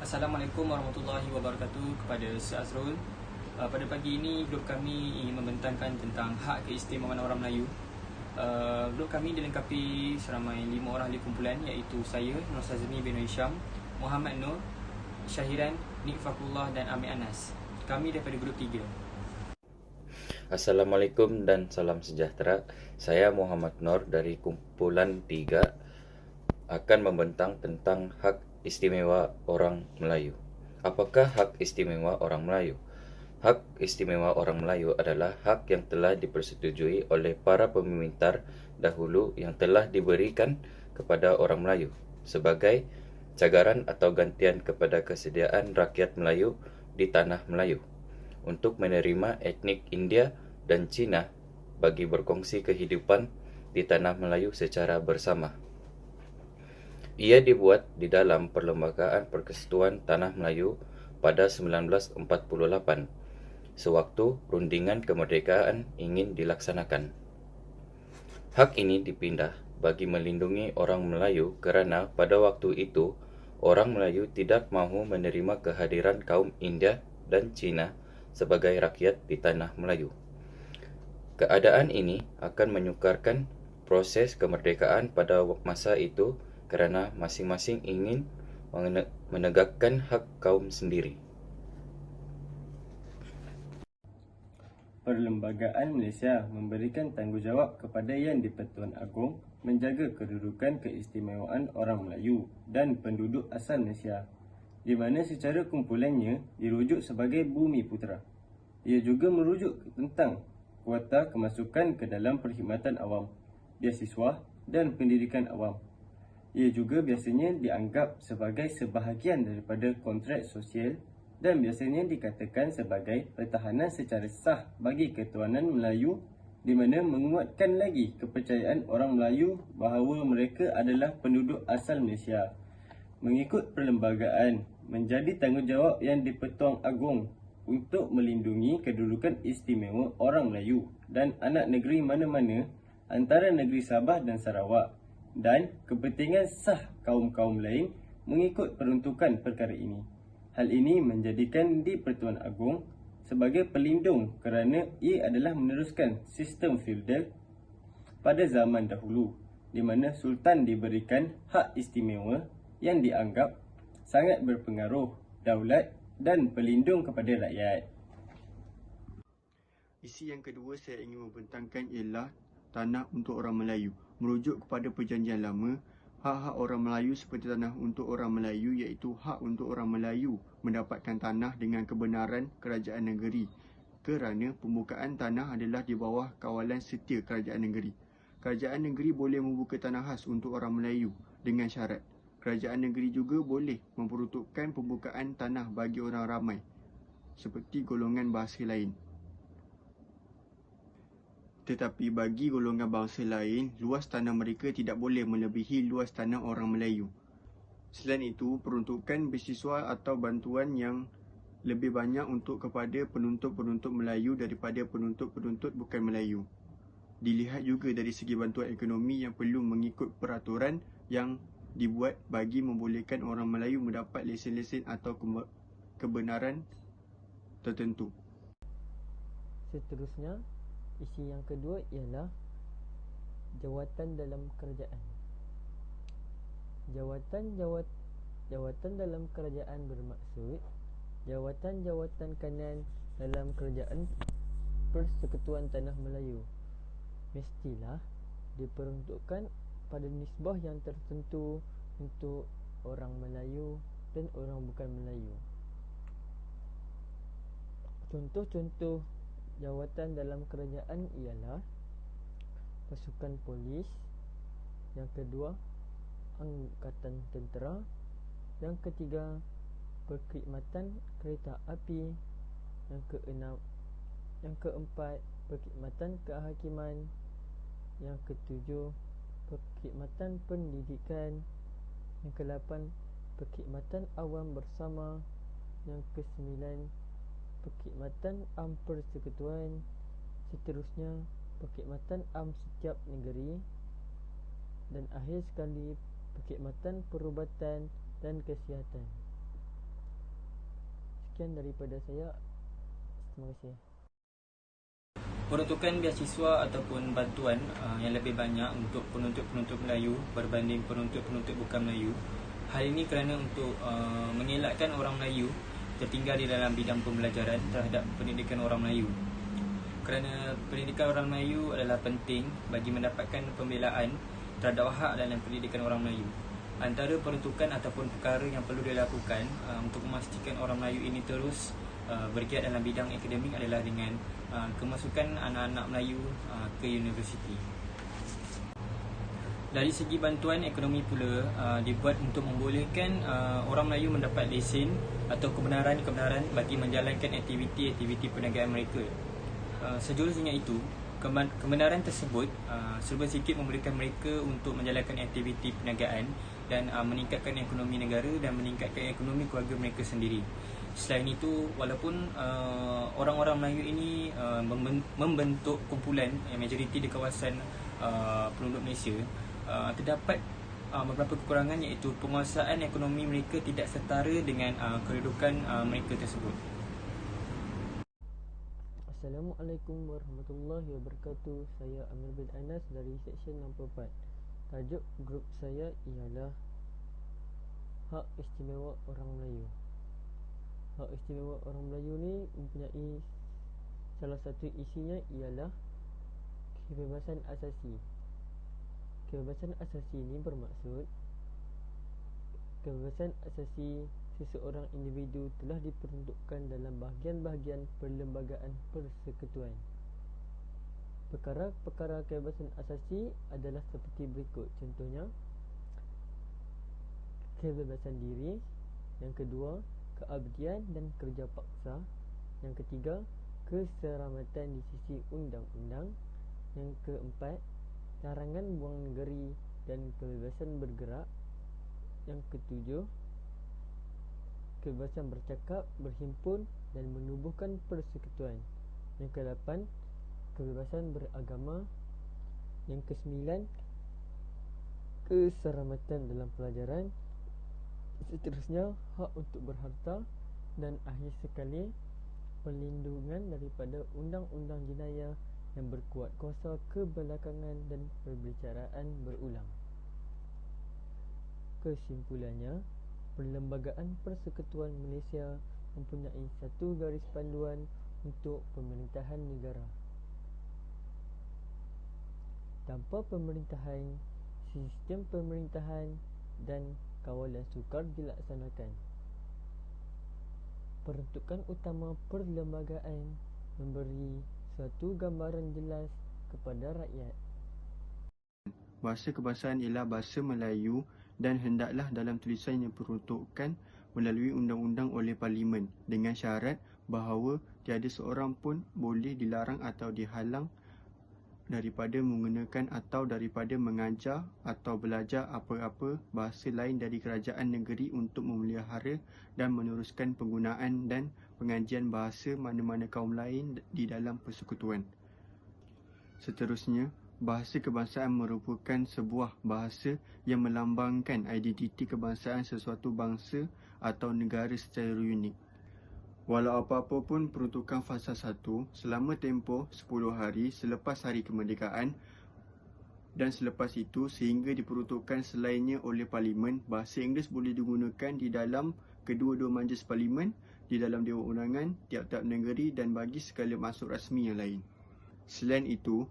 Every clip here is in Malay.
Assalamualaikum warahmatullahi wabarakatuh kepada Sir Azrul. Pada pagi ini grup kami ingin membentangkan tentang hak keistimewaan orang Melayu. Grup kami dilengkapi seramai 5 orang ahli kumpulan, iaitu saya, Nur Sazmi bin Hisham, Muhammad Nur, Syahiran, Nik Fakullah dan Amir Anas. Kami daripada grup 3. Assalamualaikum dan salam sejahtera. Saya Muhammad Nur dari kumpulan 3 akan membentang tentang hak istimewa orang Melayu. Apakah hak istimewa orang Melayu? Hak istimewa orang Melayu adalah hak yang telah dipersetujui oleh para pemimpin dahulu yang telah diberikan kepada orang Melayu sebagai cagaran atau gantian kepada kesediaan rakyat Melayu di tanah Melayu untuk menerima etnik India dan Cina bagi berkongsi kehidupan di tanah Melayu secara bersama. Ia dibuat di dalam Perlembagaan Persekutuan Tanah Melayu pada 1948, sewaktu rundingan kemerdekaan ingin dilaksanakan. Hak ini dipindah bagi melindungi orang Melayu kerana pada waktu itu orang Melayu tidak mahu menerima kehadiran kaum India dan Cina sebagai rakyat di tanah Melayu. Keadaan ini akan menyukarkan proses kemerdekaan pada masa itu kerana masing-masing ingin menegakkan hak kaum sendiri. Perlembagaan Malaysia memberikan tanggungjawab kepada Yang di-Pertuan Agong menjaga kedudukan keistimewaan orang Melayu dan penduduk asal Malaysia, di mana secara kumpulannya dirujuk sebagai Bumi Putera. Ia juga merujuk tentang kuota kemasukan ke dalam perkhidmatan awam, beasiswa dan pendidikan awam. Ia juga biasanya dianggap sebagai sebahagian daripada kontrak sosial dan biasanya dikatakan sebagai pertahanan secara sah bagi ketuanan Melayu, di mana menguatkan lagi kepercayaan orang Melayu bahawa mereka adalah penduduk asal Malaysia. Mengikut perlembagaan, menjadi tanggungjawab Yang di-Pertuan Agong untuk melindungi kedudukan istimewa orang Melayu dan anak negeri mana-mana antara negeri Sabah dan Sarawak dan kepentingan sah kaum-kaum lain mengikut peruntukan perkara ini. Hal ini menjadikan di-Pertuan Agong sebagai pelindung kerana ia adalah meneruskan sistem feudal pada zaman dahulu, di mana Sultan diberikan hak istimewa yang dianggap sangat berpengaruh, daulat dan pelindung kepada rakyat. Isi yang kedua saya ingin membentangkan ialah tanah untuk orang Melayu. Merujuk kepada perjanjian lama, hak-hak orang Melayu seperti tanah untuk orang Melayu iaitu hak untuk orang Melayu mendapatkan tanah dengan kebenaran kerajaan negeri kerana pembukaan tanah adalah di bawah kawalan setia kerajaan negeri. Kerajaan negeri boleh membuka tanah khas untuk orang Melayu dengan syarat. Kerajaan negeri juga boleh memperuntukkan pembukaan tanah bagi orang ramai seperti golongan bahasa lain. Tetapi bagi golongan bangsa lain, luas tanah mereka tidak boleh melebihi luas tanah orang Melayu. Selain itu, peruntukan beasiswa atau bantuan yang lebih banyak untuk kepada penuntut-penuntut Melayu daripada penuntut-penuntut bukan Melayu. Dilihat juga dari segi bantuan ekonomi yang perlu mengikut peraturan yang dibuat bagi membolehkan orang Melayu mendapat lesen-lesen atau kebenaran tertentu. Seterusnya, isi yang kedua ialah jawatan dalam kerajaan. Jawatan dalam kerajaan bermaksud jawatan-jawatan kanan dalam kerajaan Persekutuan Tanah Melayu mestilah diperuntukkan pada nisbah yang tertentu untuk orang Melayu dan orang bukan Melayu. Contoh-contoh jawatan dalam kerajaan ialah pasukan polis, yang kedua angkatan tentera, yang ketiga perkhidmatan kereta api, yang keempat perkhidmatan kehakiman, yang ketujuh perkhidmatan pendidikan, yang ke-8 perkhidmatan awam bersama, yang ke-9 perkhidmatan am persekutuan, seterusnya perkhidmatan am setiap negeri, dan akhir sekali perkhidmatan perubatan dan kesihatan. sekian daripada saya. Terima kasih. Peruntukan beasiswa ataupun bantuan yang lebih banyak untuk penuntut-penuntut Melayu berbanding penuntut-penuntut bukan Melayu. Hal ini kerana untuk mengelakkan orang Melayu tertinggal di dalam bidang pembelajaran terhadap pendidikan orang Melayu. Kerana pendidikan orang Melayu adalah penting bagi mendapatkan pembelaan terhadap hak dalam pendidikan orang Melayu. Antara peruntukan ataupun perkara yang perlu dilakukan untuk memastikan orang Melayu ini terus bergiat dalam bidang akademik adalah dengan kemasukan anak-anak Melayu ke universiti. Dari segi bantuan ekonomi pula dibuat untuk membolehkan orang Melayu mendapat lesen atau kebenaran-kebenaran bagi menjalankan aktiviti-aktiviti perniagaan mereka. Sejurus dengan itu, kebenaran tersebut serba sikit memberikan mereka untuk menjalankan aktiviti perniagaan dan meningkatkan ekonomi negara dan meningkatkan ekonomi keluarga mereka sendiri. Selain itu, walaupun orang-orang Melayu ini membentuk kumpulan yang majoriti di kawasan penduduk Malaysia, terdapat beberapa kekurangan iaitu penguasaan ekonomi mereka tidak setara dengan kedudukan mereka tersebut. Assalamualaikum warahmatullahi wabarakatuh. Saya Amir bin Anas dari Seksyen 64. Tajuk grup saya ialah Hak Istimewa Orang Melayu. Hak istimewa orang Melayu ni mempunyai salah satu isinya ialah kebebasan asasi. Kebebasan asasi ini bermaksud kebebasan asasi seseorang individu telah diperuntukkan dalam bahagian-bahagian perlembagaan persekutuan. Perkara-perkara kebebasan asasi adalah seperti berikut. Contohnya, kebebasan diri. Yang kedua, keabdian dan kerja paksa. Yang ketiga, keselamatan di sisi undang-undang. Yang keempat, larangan buang negeri dan kebebasan bergerak. Yang ketujuh, kebebasan bercakap, berhimpun dan menubuhkan persekutuan. Yang kedelapan, kebebasan beragama. Yang kesembilan, keselamatan dalam pelajaran. Seterusnya, hak untuk berharta. Dan akhir sekali, perlindungan daripada undang-undang jenayah yang berkuat kuasa kebelakangan dan perbicaraan berulang. Kesimpulannya, Perlembagaan Persekutuan Malaysia mempunyai satu garis panduan untuk pemerintahan negara. Tanpa pemerintahan, sistem pemerintahan dan kawalan sukar dilaksanakan. Peruntukan utama perlembagaan memberi suatu gambaran jelas kepada rakyat. Bahasa kebangsaan ialah bahasa Melayu dan hendaklah dalam tulisan yang diperuntukkan melalui undang-undang oleh Parlimen dengan syarat bahawa tiada seorang pun boleh dilarang atau dihalang daripada menggunakan atau daripada mengajar atau belajar apa-apa bahasa lain dari kerajaan negeri untuk memelihara dan meneruskan penggunaan dan pengajian bahasa mana-mana kaum lain di dalam persekutuan. Seterusnya, bahasa kebangsaan merupakan sebuah bahasa yang melambangkan identiti kebangsaan sesuatu bangsa atau negara secara unik. Walau apa-apa pun peruntukan fasa 1 selama tempoh 10 hari selepas hari kemerdekaan dan selepas itu sehingga diperuntukkan selainnya oleh Parlimen, bahasa Inggeris boleh digunakan di dalam kedua-dua majlis Parlimen, di dalam Dewan Undangan, tiap-tiap negeri dan bagi segala maksud rasmi yang lain. Selain itu,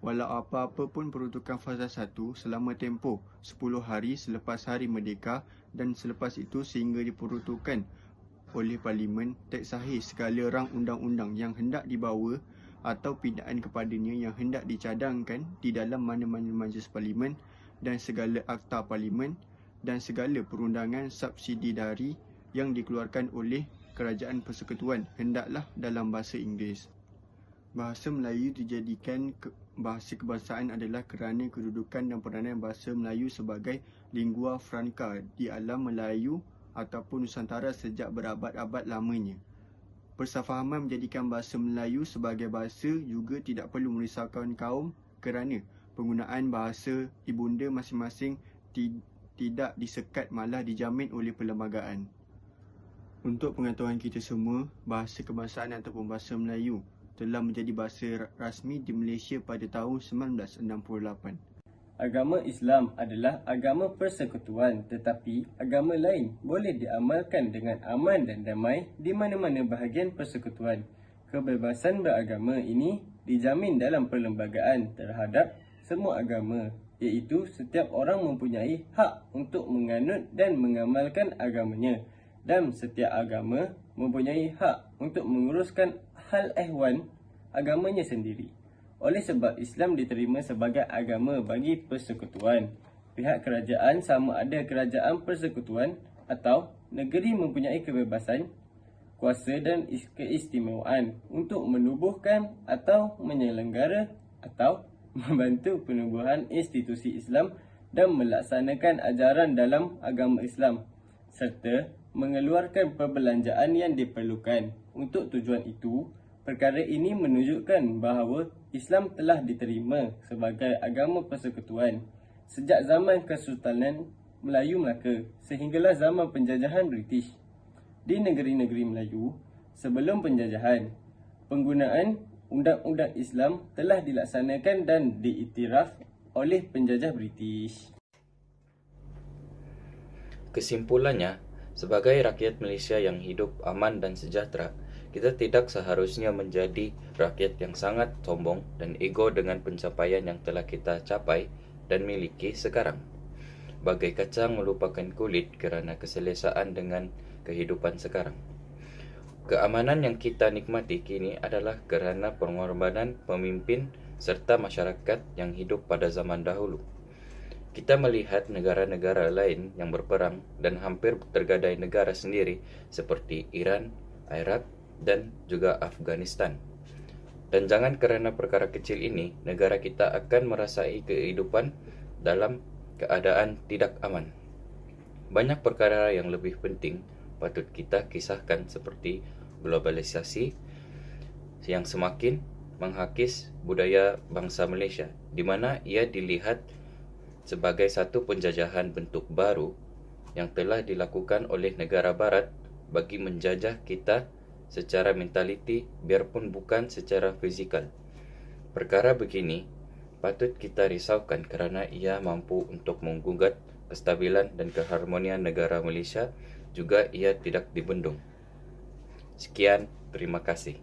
walau apa-apa pun peruntukan fasa 1 selama tempoh 10 hari selepas hari merdeka dan selepas itu sehingga diperuntukkan oleh Parlimen, teks sahih segala rang undang-undang yang hendak dibawa atau pindaan kepadanya yang hendak dicadangkan di dalam mana-mana majlis Parlimen dan segala akta Parlimen dan segala perundangan subsidiari yang dikeluarkan oleh Kerajaan Persekutuan hendaklah dalam bahasa Inggeris. Bahasa Melayu dijadikan bahasa kebangsaan adalah kerana kedudukan dan peranan bahasa Melayu sebagai lingua franca di alam Melayu ataupun Nusantara sejak berabad-abad lamanya. Persefahaman menjadikan bahasa Melayu sebagai bahasa juga tidak perlu merisaukan kaum kerana penggunaan bahasa ibunda masing-masing tidak disekat malah dijamin oleh perlembagaan. Untuk pengetahuan kita semua, bahasa kebangsaan ataupun bahasa Melayu telah menjadi bahasa rasmi di Malaysia pada tahun 1968. Agama Islam adalah agama persekutuan, tetapi agama lain boleh diamalkan dengan aman dan damai di mana-mana bahagian persekutuan. Kebebasan beragama ini dijamin dalam perlembagaan terhadap semua agama, iaitu setiap orang mempunyai hak untuk menganut dan mengamalkan agamanya, dan setiap agama mempunyai hak untuk menguruskan hal ehwal agamanya sendiri. Oleh sebab Islam diterima sebagai agama bagi persekutuan, pihak kerajaan sama ada kerajaan persekutuan atau negeri mempunyai kebebasan, kuasa dan keistimewaan untuk menubuhkan atau menyelenggara atau membantu penubuhan institusi Islam dan melaksanakan ajaran dalam agama Islam, serta mengeluarkan perbelanjaan yang diperlukan. Untuk tujuan itu, perkara ini menunjukkan bahawa Islam telah diterima sebagai agama persekutuan sejak zaman Kesultanan Melayu Melaka sehinggalah zaman penjajahan British. Di negeri-negeri Melayu sebelum penjajahan, penggunaan undang-undang Islam telah dilaksanakan dan diiktiraf oleh penjajah British. Kesimpulannya, sebagai rakyat Malaysia yang hidup aman dan sejahtera, kita tidak seharusnya menjadi rakyat yang sangat sombong dan ego dengan pencapaian yang telah kita capai dan miliki sekarang. Bagai kacang melupakan kulit kerana keselesaan dengan kehidupan sekarang. Keamanan yang kita nikmati kini adalah kerana pengorbanan pemimpin serta masyarakat yang hidup pada zaman dahulu. Kita melihat negara-negara lain yang berperang dan hampir tergadai negara sendiri seperti Iran, Iraq dan juga Afghanistan. Dan jangan kerana perkara kecil ini, negara kita akan merasai kehidupan dalam keadaan tidak aman. Banyak perkara yang lebih penting patut kita kisahkan seperti globalisasi yang semakin menghakis budaya bangsa Malaysia, di mana ia dilihat sebagai satu penjajahan bentuk baru yang telah dilakukan oleh negara barat bagi menjajah kita secara mentaliti biarpun bukan secara fizikal. Perkara begini patut kita risaukan kerana ia mampu untuk menggugat kestabilan dan keharmonian negara Malaysia, juga ia tidak dibendung. Sekian, terima kasih.